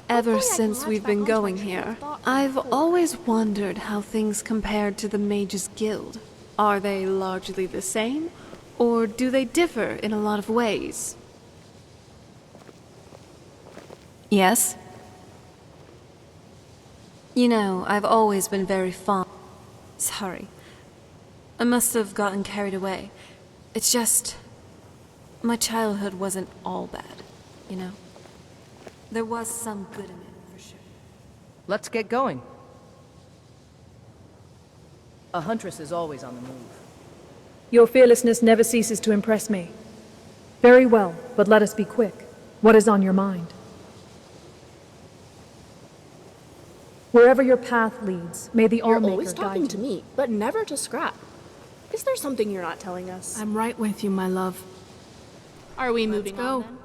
Ever since we've been going here, I've always wondered how things compared to the Mages Guild. Are they largely the same, or do they differ in a lot of ways? Yes? You know, I've always been very fond... Sorry. I must have gotten carried away. It's just... my childhood wasn't all bad, you know? There was some good in it, for sure. Let's get going. A huntress is always on the move. Your fearlessness never ceases to impress me. Very well, but let us be quick. What is on your mind? Wherever your path leads, may the You're Allmaker always guide talking you. to me, but never to Scrap. Is there something you're not telling us? I'm right with you, my love. Are we moving on then?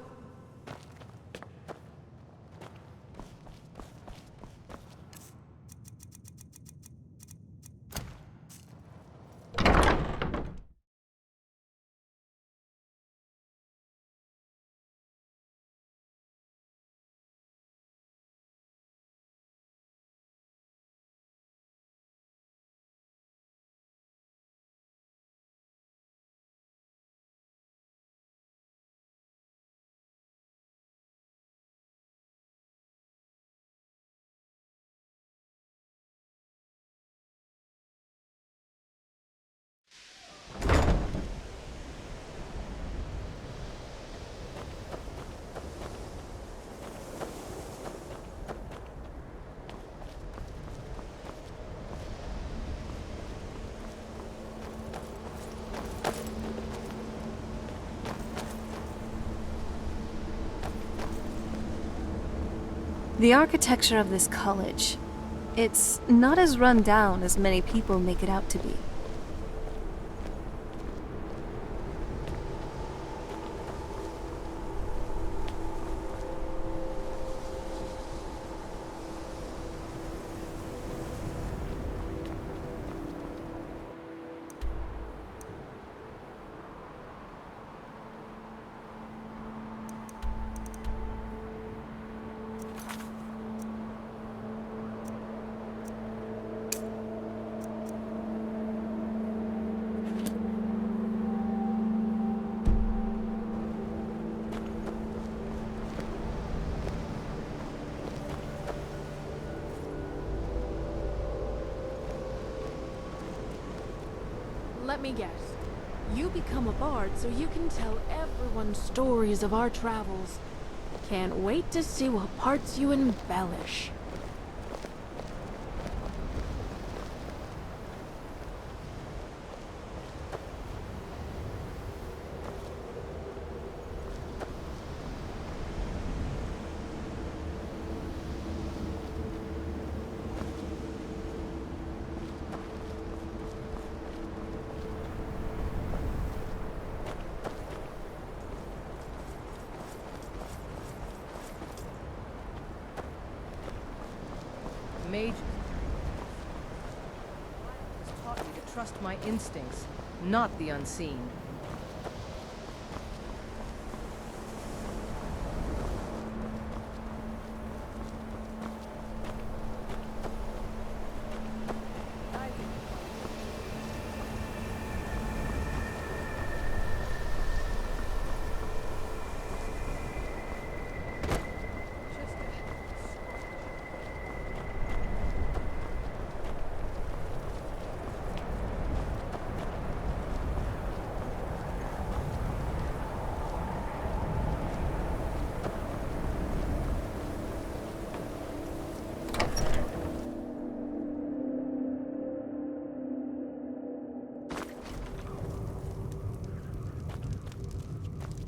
The architecture of this college, it's not as run down as many people make it out to be. Let me guess. You become a bard so you can tell everyone stories of our travels. Can't wait to see what parts you embellish. Mage has taught me to trust my instincts, not the unseen.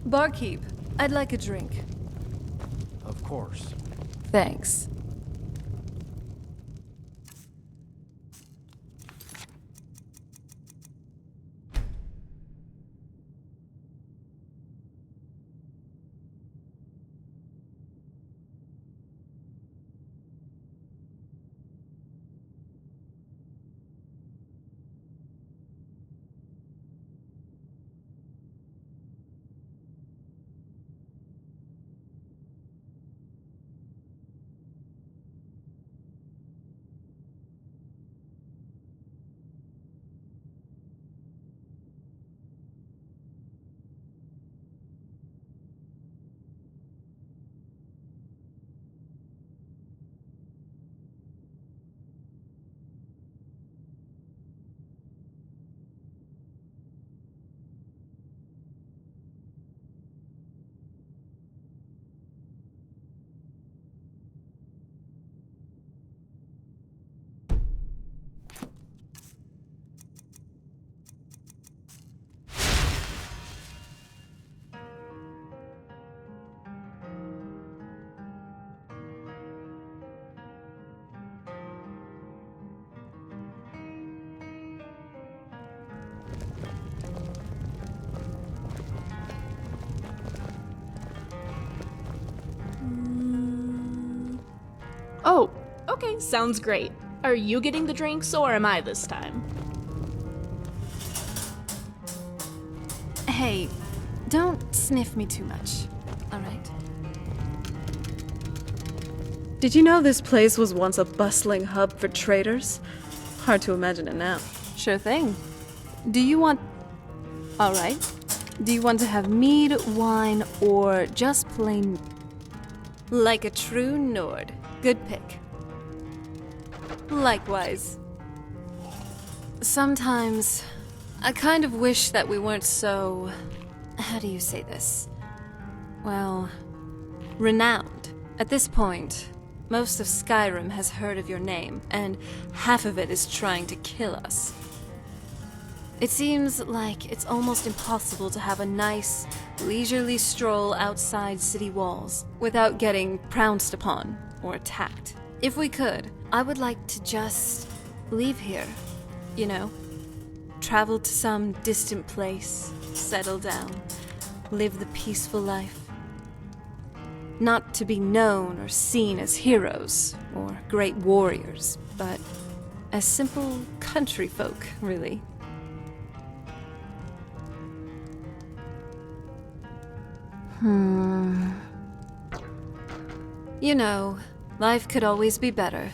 Barkeep, I'd like a drink. Of course. Thanks. Oh, okay, sounds great. Are you getting the drinks or am I this time? Hey, don't sniff me too much, alright? Did you know this place was once a bustling hub for traders? Hard to imagine it now. Sure thing. Do you want... Alright. Do you want to have mead, wine, or just plain... Like a true Nord. Good pick. Likewise. Sometimes, I kind of wish that we weren't so... How do you say this? Well, renowned. At this point, most of Skyrim has heard of your name, and half of it is trying to kill us. It seems like it's almost impossible to have a nice, leisurely stroll outside city walls without getting pounced upon or attacked. If we could, I would like to just leave here, you know? Travel to some distant place, settle down, live the peaceful life. Not to be known or seen as heroes or great warriors, but as simple country folk, really. You know, life could always be better.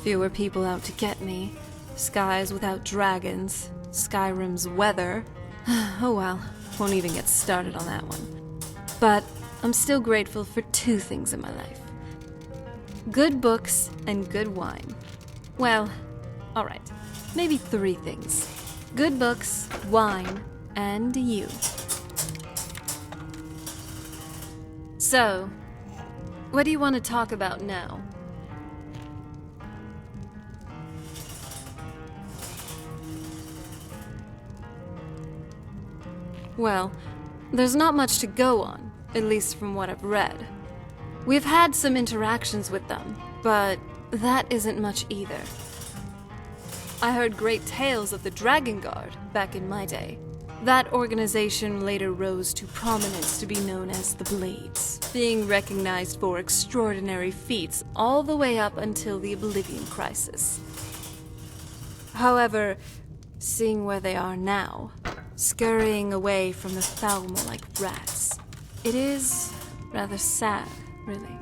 Fewer people out to get me. Skies without dragons. Skyrim's weather. Oh well, won't even get started on that one. But I'm still grateful for two things in my life. Good books and good wine. Well, alright, maybe three things. Good books, wine, and you. So, what do you want to talk about now? Well, there's not much to go on, at least from what I've read. We've had some interactions with them, but that isn't much either. I heard great tales of the Dragon Guard back in my day. That organization later rose to prominence to be known as the Blades, being recognized for extraordinary feats all the way up until the Oblivion Crisis. However, seeing where they are now, scurrying away from the Thalma like rats, it is rather sad, really.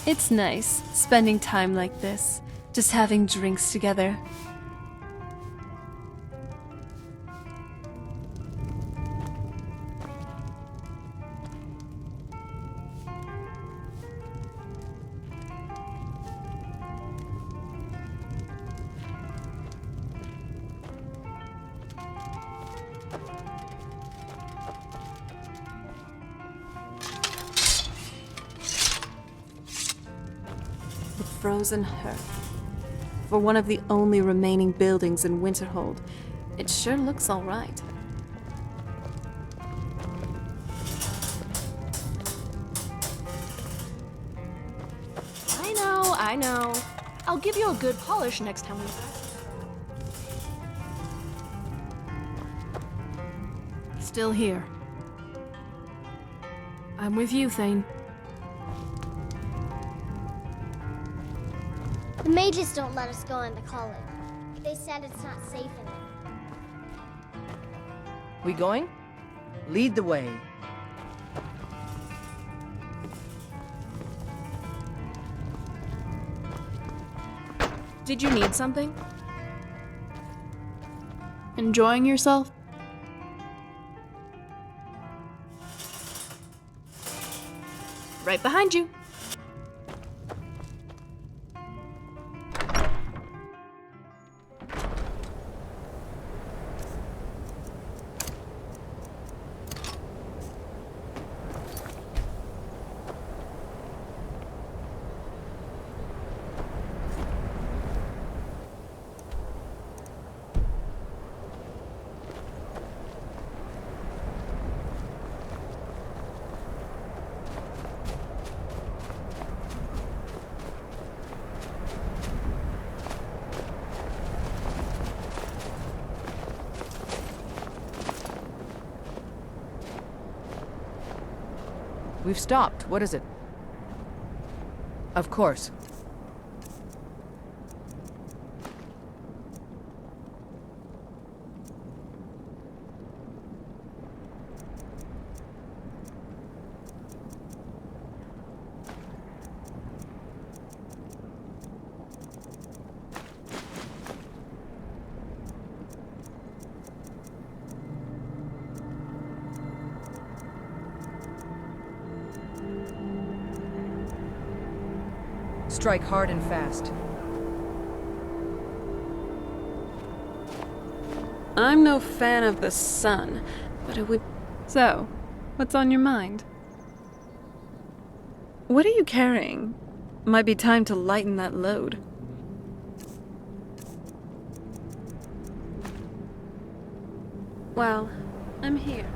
It's nice spending time like this, just having drinks together. Frozen hearth. For one of the only remaining buildings in Winterhold, it sure looks all right. I know. I'll give you a good polish next time we... Still here. I'm with you, Thane. The mages don't let us go into college. They said it's not safe in there. We going? Lead the way. Did you need something? Enjoying yourself? Right behind you. We've stopped. What is it? Of course. Strike hard and fast. I'm no fan of the sun, but it would... So, what's on your mind? What are you carrying? Might be time to lighten that load. Well, I'm here.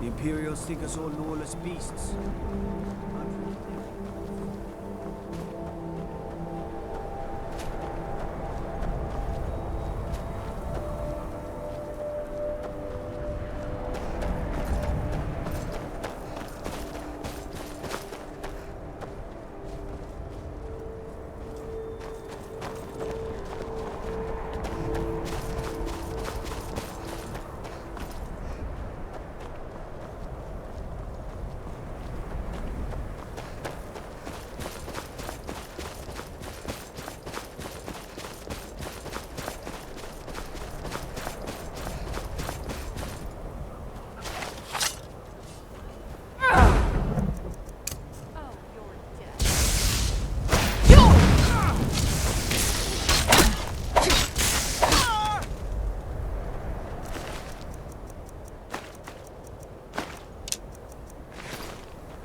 The Imperials think us all lawless beasts.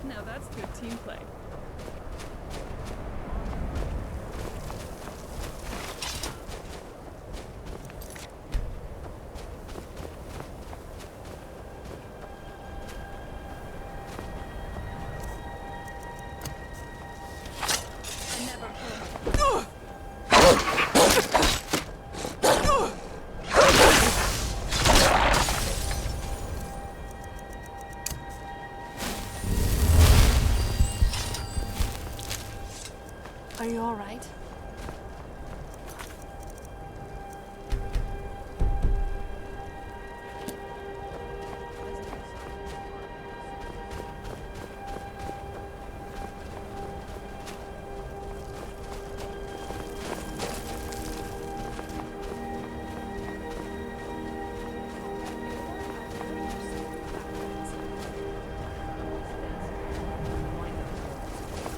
Now that's good team play. Are you all right?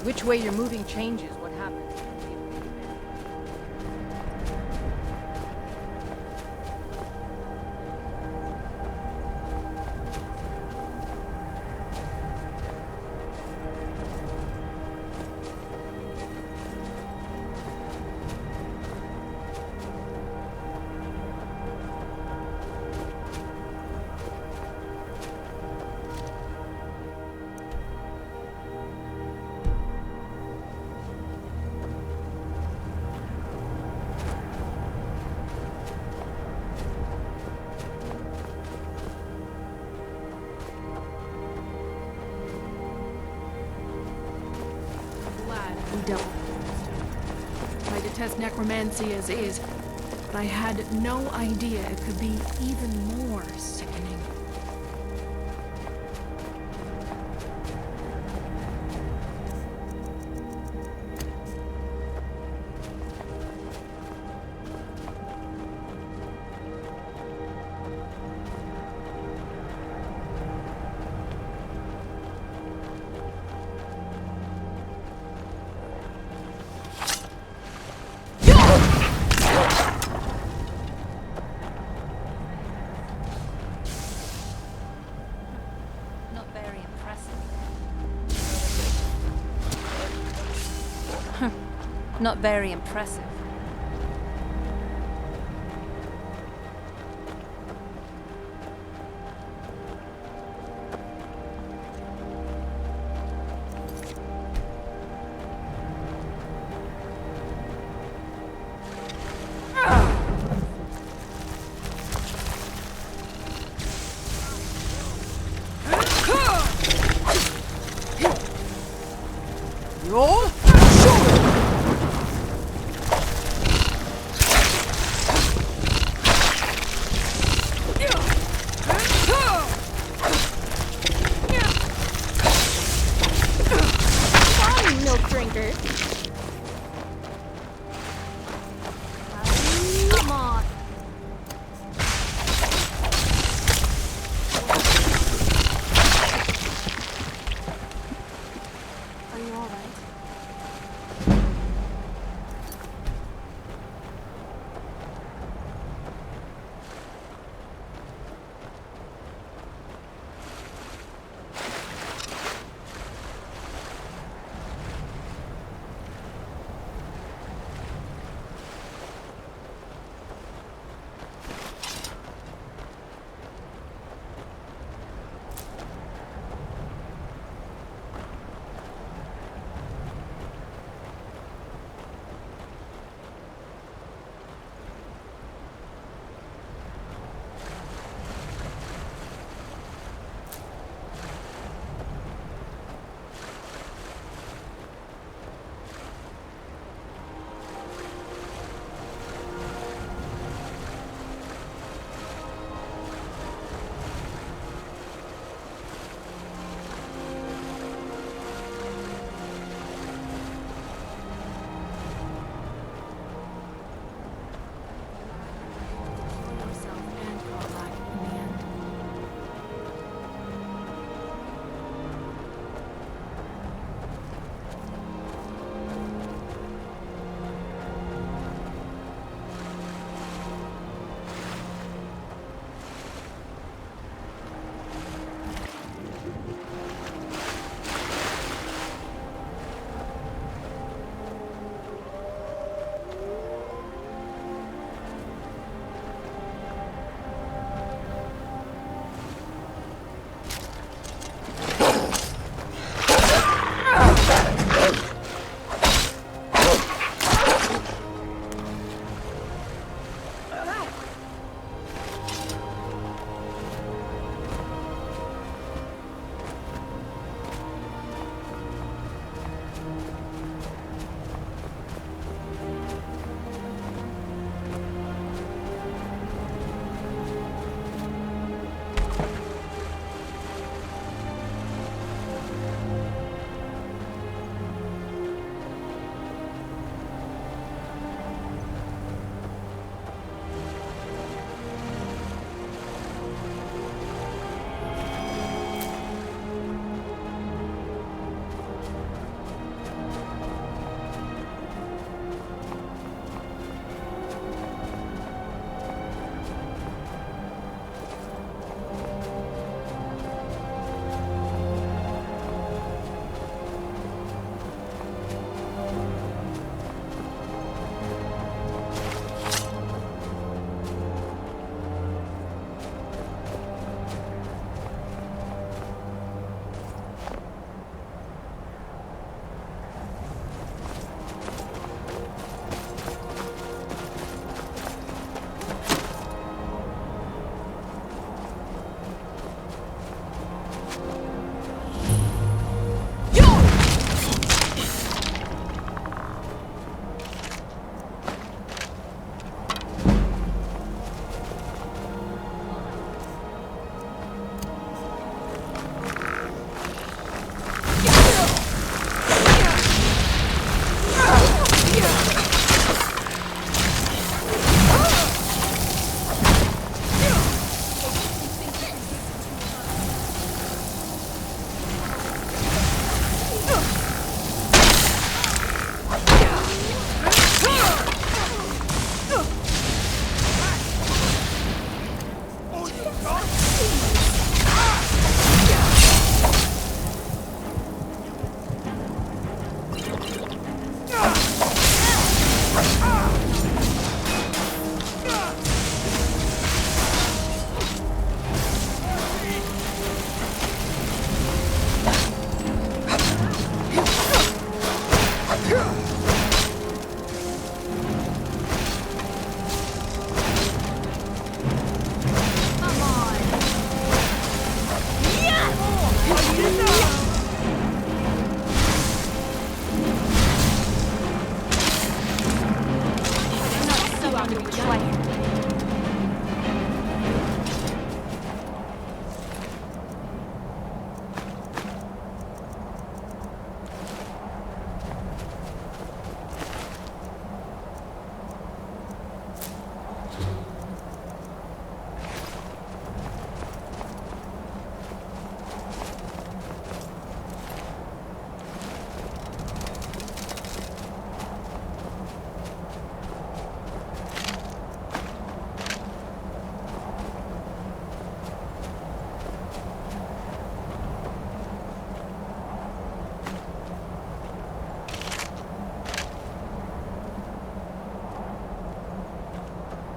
Which way you're moving changes what happens. We dealt with it. I detest necromancy as is, but I had no idea it could be even more sickening. Not very impressive.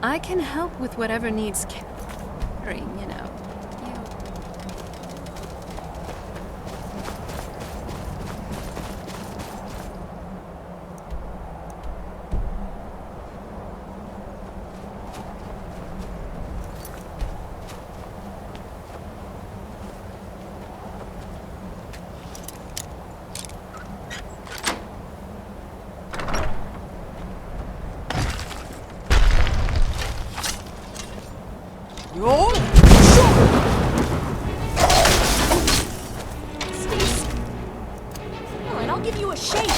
I can help with whatever needs carrying, you know. And I'll give you a shake.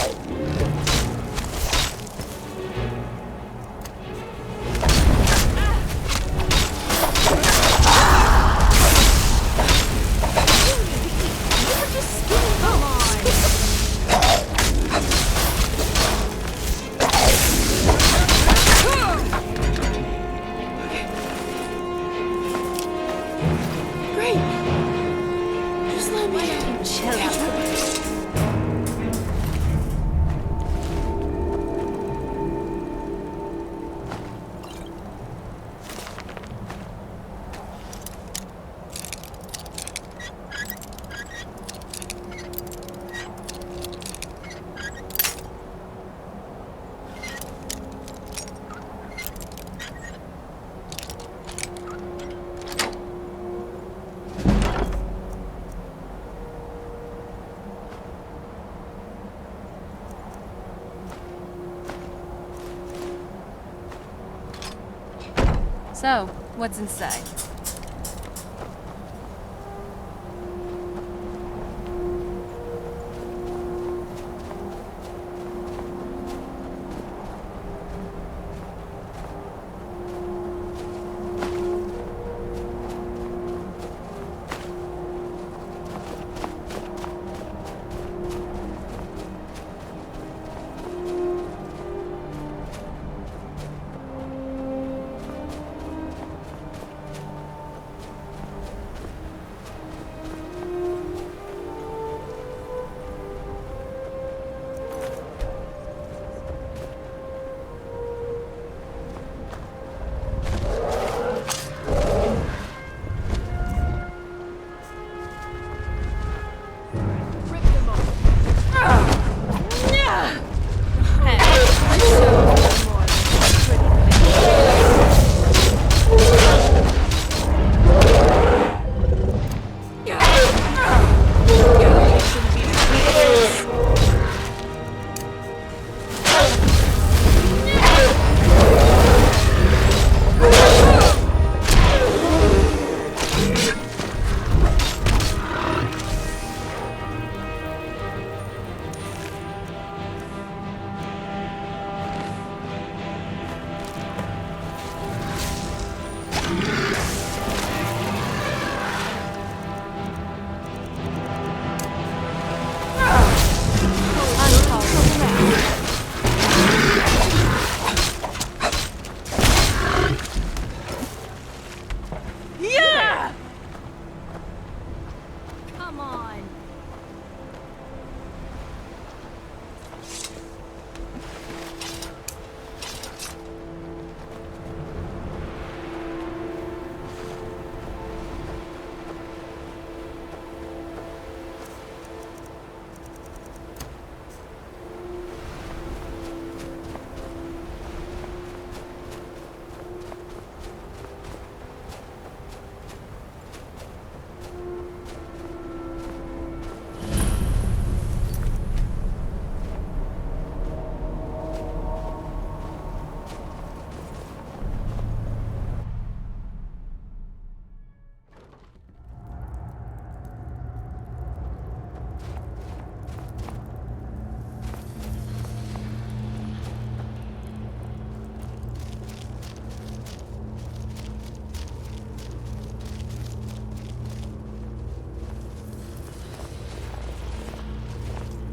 So, what's inside?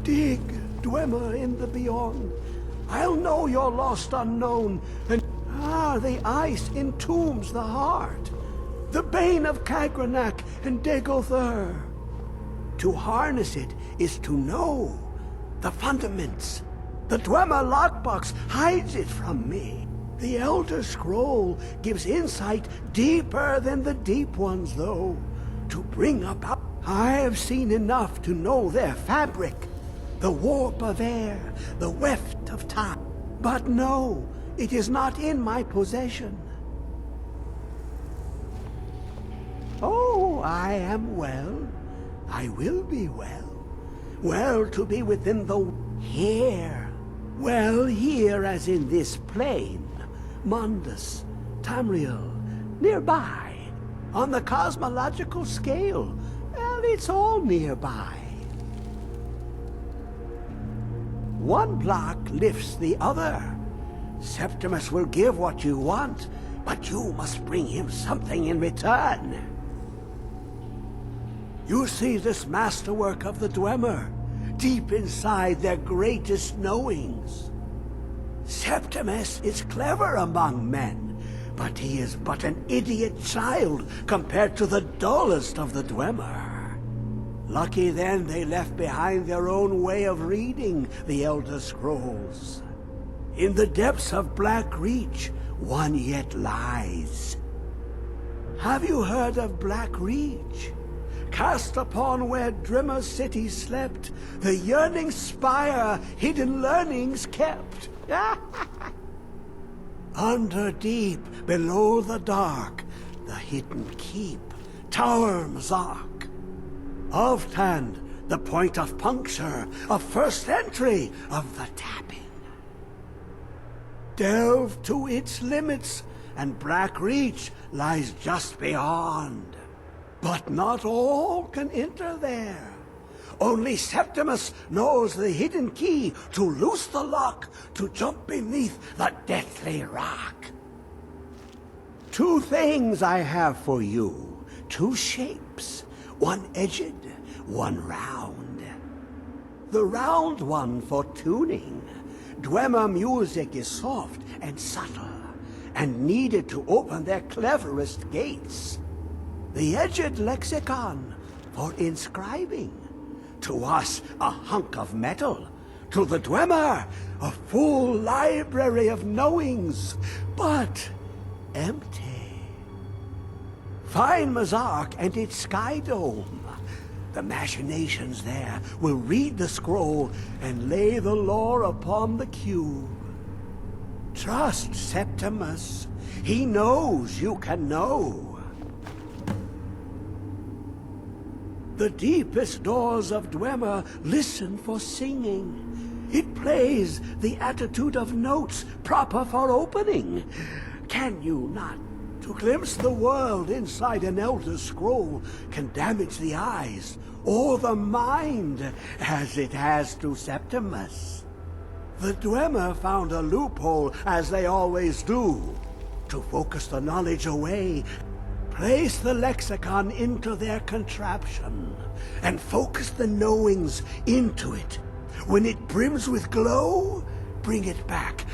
Dig, dwemer in the beyond. I'll know your lost unknown, and the ice entombs the heart. The bane of Kagranak and Degother. To harness it is to know the fundaments. The Dwemer lockbox hides it from me. The Elder Scroll gives insight deeper than the deep ones, though. To bring about, I have seen enough to know their fabric, the warp of air, the weft of time. But no, it is not in my possession. Oh, I am well. I will be well. Well to be within the... here. Well, here as in this plane. Mundus, Tamriel, nearby. On the cosmological scale, well, it's all nearby. One block lifts the other. Septimus will give what you want, but you must bring him something in return. You see this masterwork of the Dwemer, deep inside their greatest knowings. Septimus is clever among men, but he is but an idiot child compared to the dullest of the Dwemer. Lucky then they left behind their own way of reading the Elder Scrolls. In the depths of Black Reach, one yet lies. Have you heard of Black Reach? Cast upon where Drimmer City slept, the yearning spire hidden learnings kept. Under deep, below the dark, the hidden keep, Tower Mzark. Oftand, the point of puncture, of first entry of the tapping. Delve to its limits, and Black Reach lies just beyond. But not all can enter there. Only Septimus knows the hidden key to loose the lock, to jump beneath the deathly rock. Two things I have for you, two shapes, one edged, one round. The round one for tuning. Dwemer music is soft and subtle, and needed to open their cleverest gates. The edged lexicon for inscribing. To us, a hunk of metal. To the Dwemer, a full library of knowings, but empty. Find Mzark and its sky dome. The machinations there will read the scroll and lay the lore upon the cube. Trust Septimus. He knows you can know. The deepest doors of Dwemer listen for singing. It plays the attitude of notes proper for opening. Can you not? To glimpse the world inside an Elder Scroll can damage the eyes or the mind, as it has to Septimus. The Dwemer found a loophole, as they always do, to focus the knowledge away. Place the lexicon into their contraption, and focus the knowings into it. When it brims with glow, bring it back.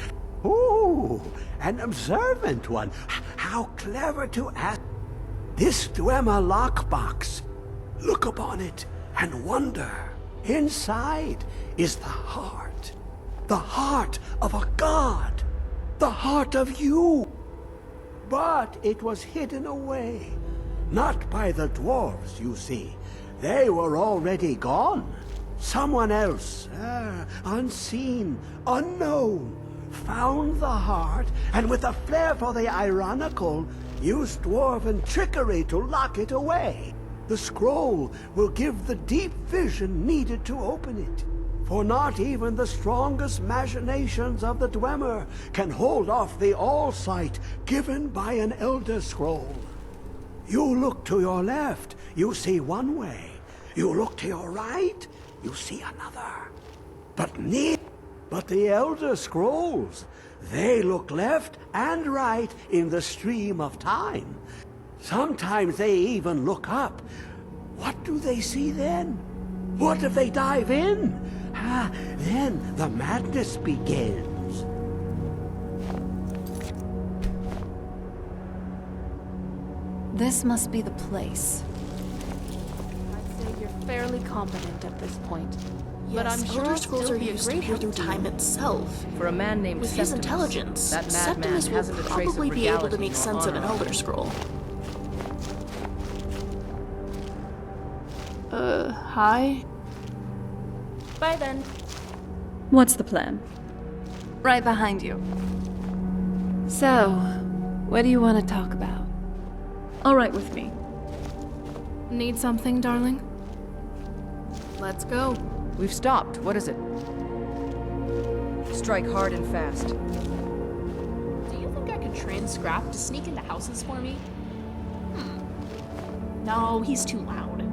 Ooh, an observant one. How clever to ask. This Dwemer lockbox. Look upon it and wonder. Inside is the heart of a god, the heart of you. But it was hidden away. Not by the dwarves, you see. They were already gone. Someone else, unseen, unknown, found the heart, and with a flair for the ironical, used dwarven trickery to lock it away. The scroll will give the deep vision needed to open it. For not even the strongest machinations of the Dwemer can hold off the all-sight given by an Elder Scroll. You look to your left, you see one way. You look to your right, you see another. But the Elder Scrolls, they look left and right in the stream of time. Sometimes they even look up. What do they see then? What if they dive in? Then the madness begins. This must be the place. I'd say you're fairly competent at this point. But I'm Yes, sure Elder it'll Scrolls still are be a used great here help through to time you. itself. For a man named With his Septimus, intelligence, that madman Septimus will hasn't a trace probably of be able to regality make nor sense of an honor. Elder Scroll. Hi? Bye then. What's the plan? Right behind you. So, what do you want to talk about? All right with me. Need something, darling? Let's go. We've stopped. What is it? Strike hard and fast. Do you think I could train Scrap to sneak into houses for me? No, he's too loud.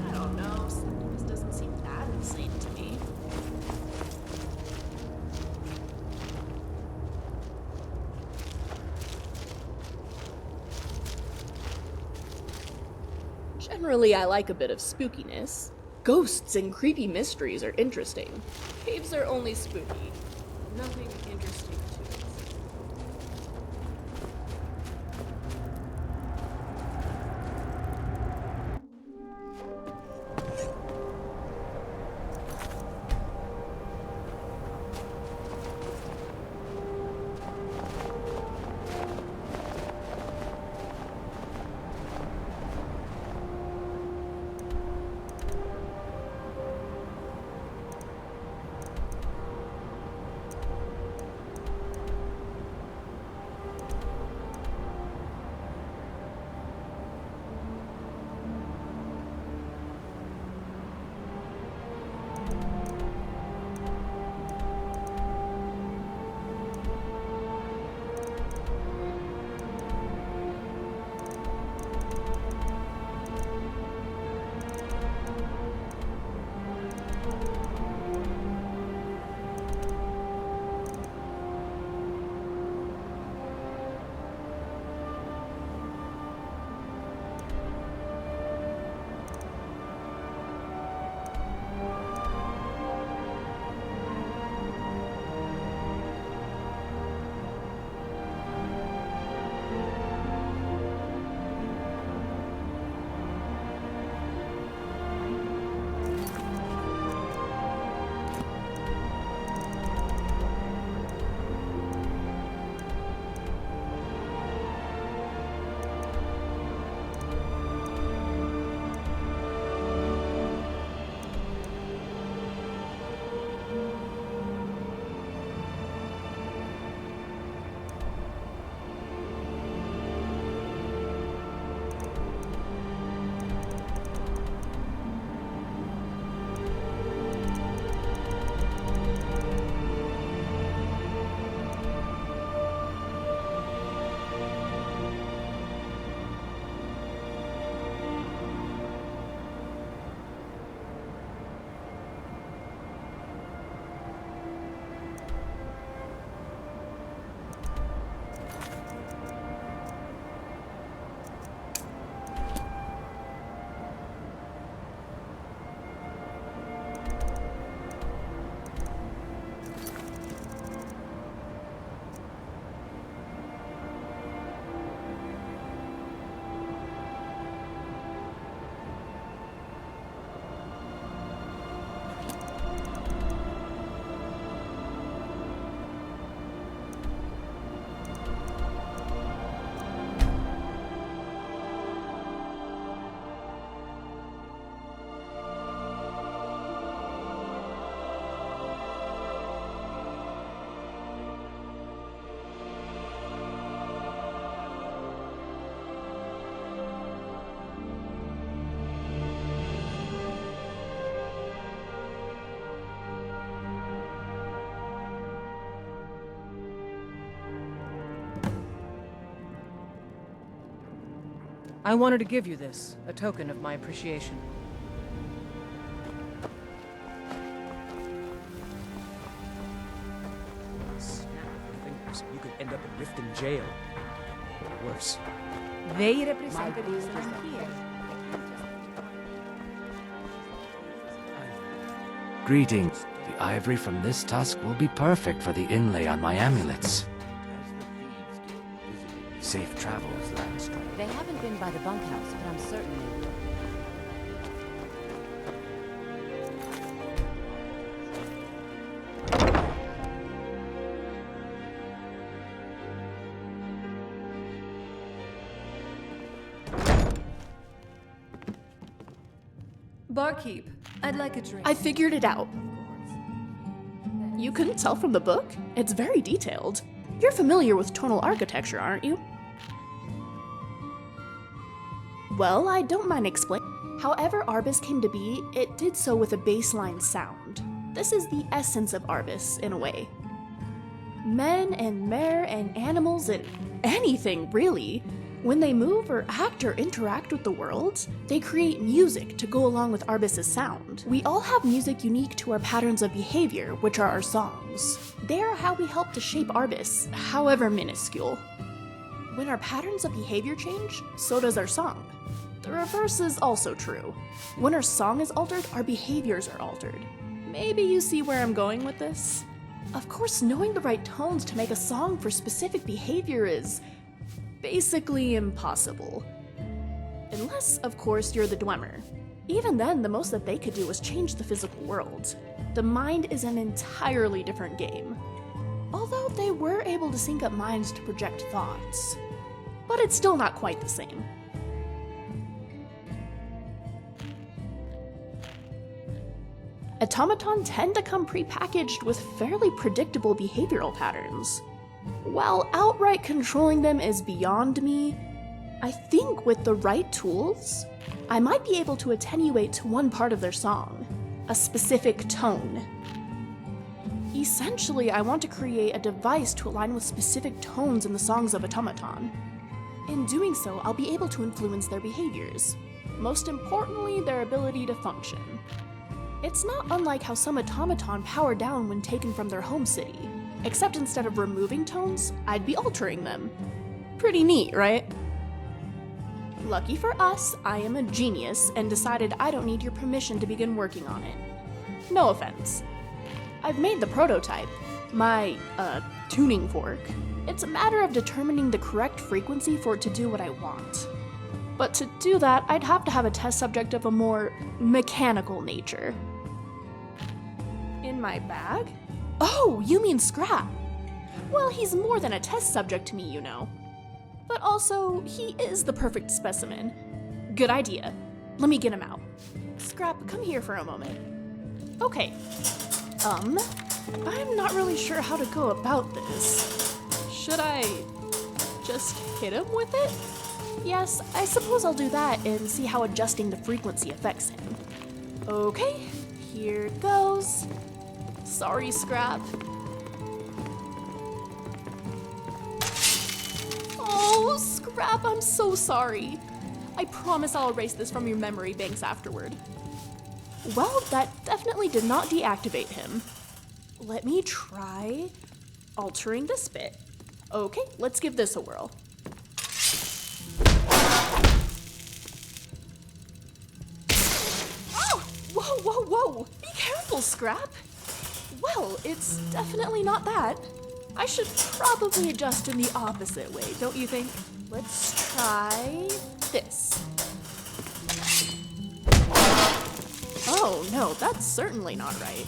I don't know, Septimus doesn't seem that insane to me. Generally, I like a bit of spookiness. Ghosts and creepy mysteries are interesting. Caves are only spooky. Nothing interesting to it. I wanted to give you this, a token of my appreciation. Snap your fingers, you could end up in Riften jail. Or worse. They represent the reason I'm here. Greetings. The ivory from this tusk will be perfect for the inlay on my amulets. Safe travels, Landstrom. They haven't been by the bunkhouse, but I'm certain they will. Barkeep, I'd like a drink. I figured it out. You couldn't tell from the book? It's very detailed. You're familiar with tonal architecture, aren't you? Well, I don't mind explaining. However Arbus came to be, it did so with a baseline sound. This is the essence of Arbus, in a way. Men and mare and animals and anything, really. When they move or act or interact with the world, they create music to go along with Arbus's sound. We all have music unique to our patterns of behavior, which are our songs. They are how we help to shape Arbus, however minuscule. When our patterns of behavior change, so does our song. The reverse is also true. When our song is altered, our behaviors are altered. Maybe you see where I'm going with this? Of course, knowing the right tones to make a song for specific behavior is basically impossible. Unless, of course, you're the Dwemer. Even then, the most that they could do was change the physical world. The mind is an entirely different game. Although they were able to sync up minds to project thoughts. But it's still not quite the same. Automaton tend to come pre-packaged with fairly predictable behavioral patterns. While outright controlling them is beyond me, I think with the right tools, I might be able to attenuate to one part of their song, a specific tone. Essentially, I want to create a device to align with specific tones in the songs of Automaton. In doing so, I'll be able to influence their behaviors. Most importantly, their ability to function. It's not unlike how some automaton power down when taken from their home city, except instead of removing tones, I'd be altering them. Pretty neat, right? Lucky for us, I am a genius and decided I don't need your permission to begin working on it. No offense. I've made the prototype, my, tuning fork. It's a matter of determining the correct frequency for it to do what I want. But to do that, I'd have to have a test subject of a more mechanical nature. In my bag? Oh, you mean Scrap? Well, he's more than a test subject to me, you know. But also, he is the perfect specimen. Good idea. Let me get him out. Scrap, come here for a moment. Okay. I'm not really sure how to go about this. Should I just hit him with it? Yes, I suppose I'll do that and see how adjusting the frequency affects him. Okay, here goes. Sorry, Scrap. Oh, Scrap, I'm so sorry. I promise I'll erase this from your memory banks afterward. Well, that definitely did not deactivate him. Let me try altering this bit. Okay, let's give this a whirl. Oh! Whoa, whoa, whoa! Be careful, Scrap! Well, it's definitely not that. I should probably adjust in the opposite way, don't you think? Let's try this. Oh no, that's certainly not right.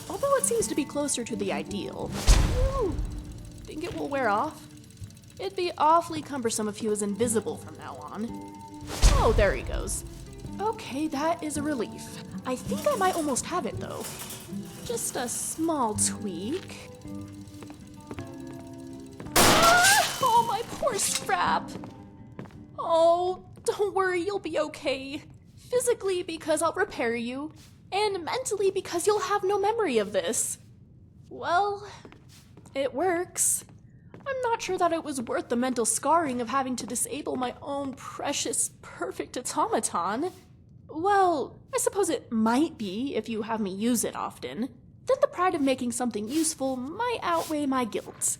Although it seems to be closer to the ideal. Ooh, think it will wear off? It'd be awfully cumbersome if he was invisible from now on. Oh, there he goes. Okay, that is a relief. I think I might almost have it though. Just a small tweak. Ah! Oh, my poor Scrap. Oh, don't worry, you'll be okay. Physically, because I'll repair you, and mentally, because you'll have no memory of this. Well, it works. I'm not sure that it was worth the mental scarring of having to disable my own precious, perfect automaton. Well, I suppose it might be if you have me use it often. Then the pride of making something useful might outweigh my guilt.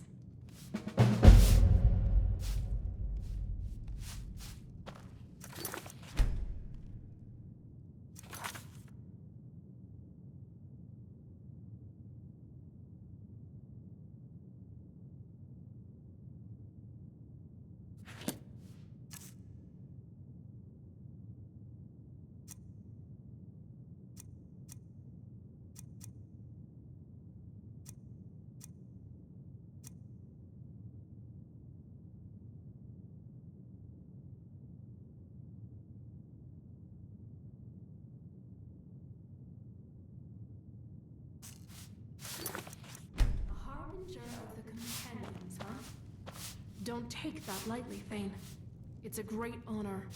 Don't take that lightly, Thane. It's a great honor.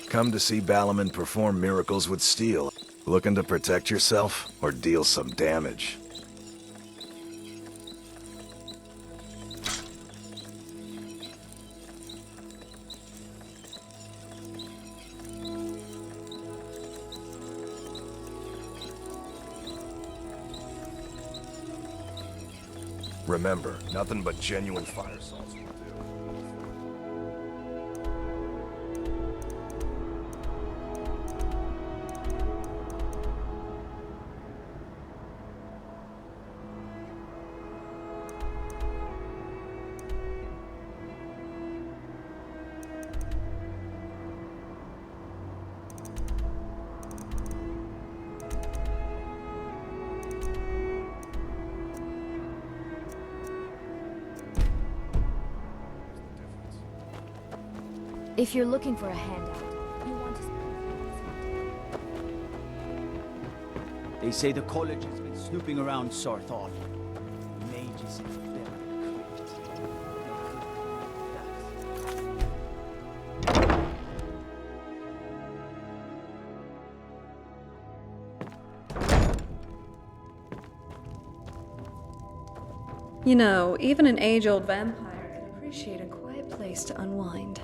Come to see Balaman perform miracles with steel. Looking to protect yourself or deal some damage? Remember, nothing but genuine fire salts will do. If you're looking for a handout, you want to... They say the college has been snooping around Sarthal. Mages in the You know, even an age-old vampire can appreciate a quiet place to unwind.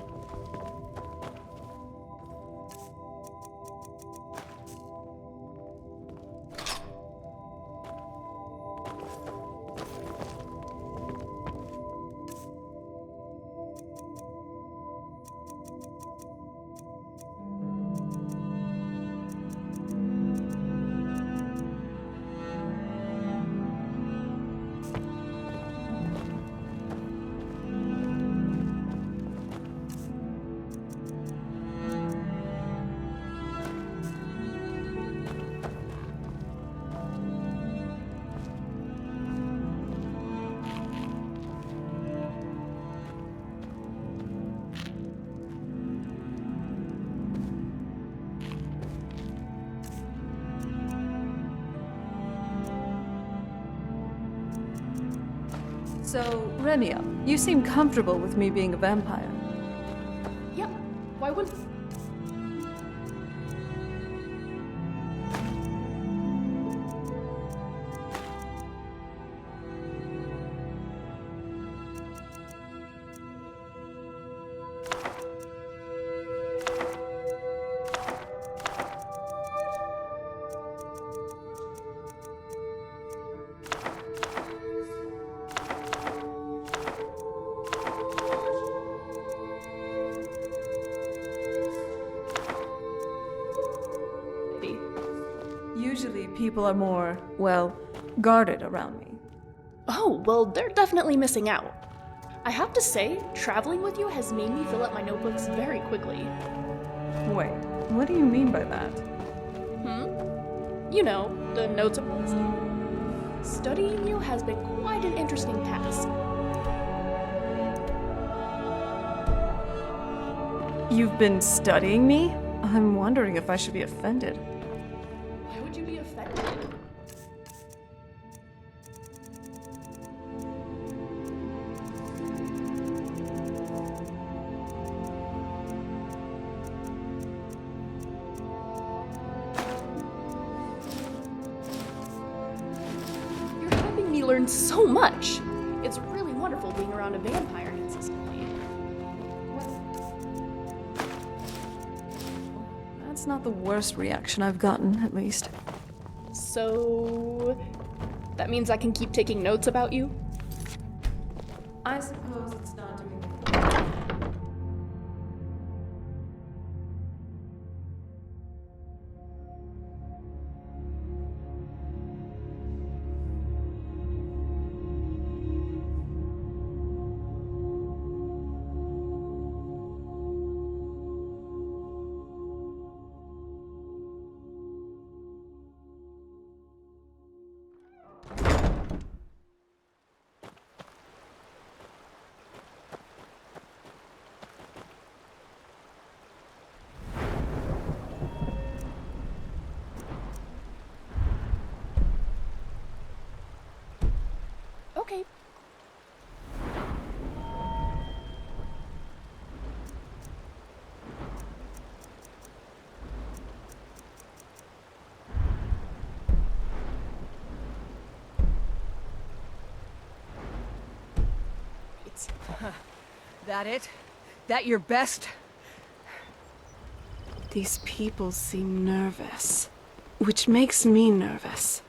So, Remia, you seem comfortable with me being a vampire. Yep, why wouldn't... Usually people are more, well, guarded around me. Oh, well, they're definitely missing out. I have to say, traveling with you has made me fill up my notebooks very quickly. Wait, what do you mean by that? You know, the notes of... Studying you has been quite an interesting task. You've been studying me? I'm wondering if I should be offended. Why would you be offended? learned so much. It's really wonderful being around a vampire consistently. That's not the worst reaction I've gotten, at least. So... that means I can keep taking notes about you? I suppose it's not doing it. Okay. That it? That your best? These people seem nervous, which makes me nervous.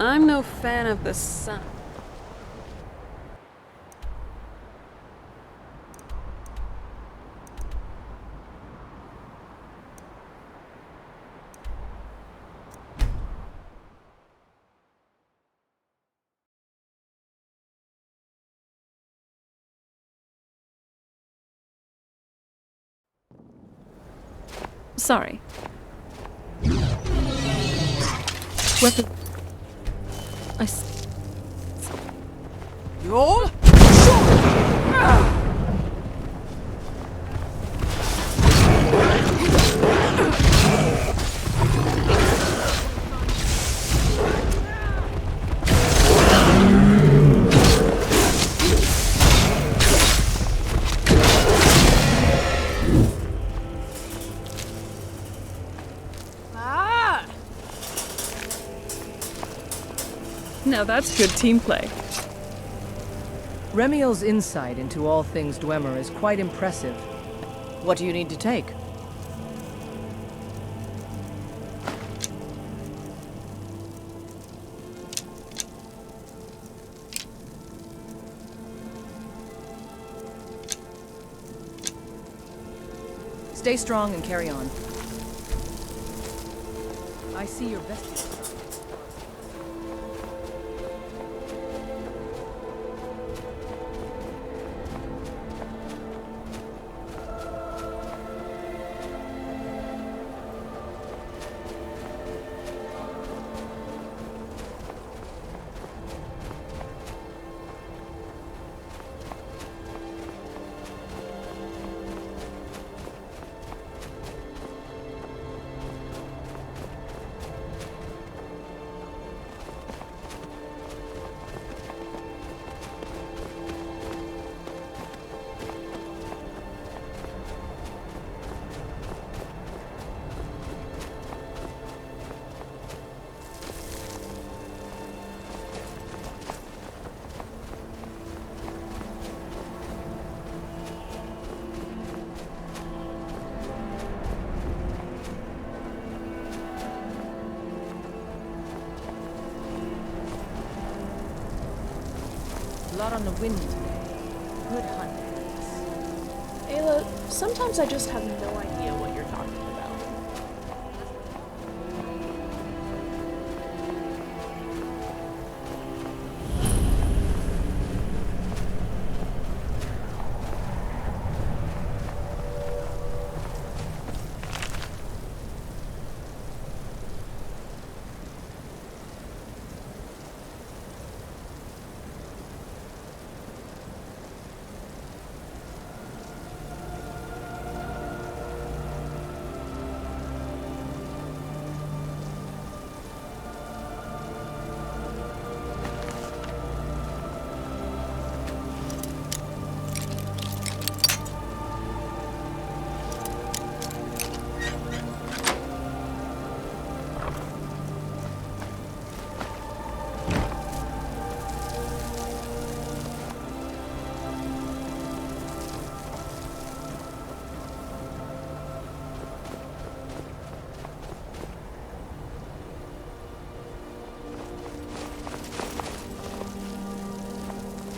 I'm no fan of the sun. Sorry. Weapon. You're... Now that's good team play. Remiel's insight into all things Dwemer is quite impressive. What do you need to take? Stay strong and carry on. I see your best. lot on the wind today. Good hunt. Ayla, sometimes I just have no idea what you're talking about.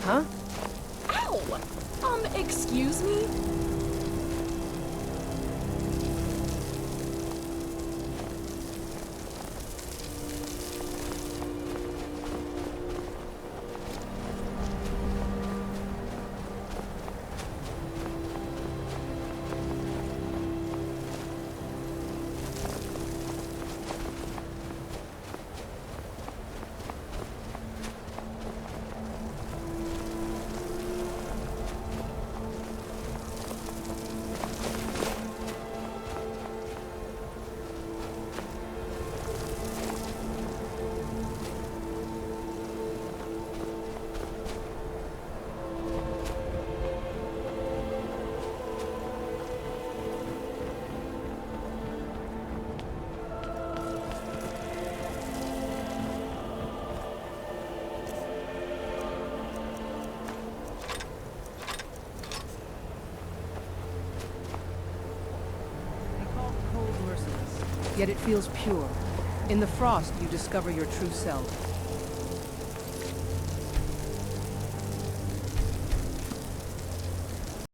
Huh? Ow! Excuse me? Yet it feels pure. In the frost, you discover your true self.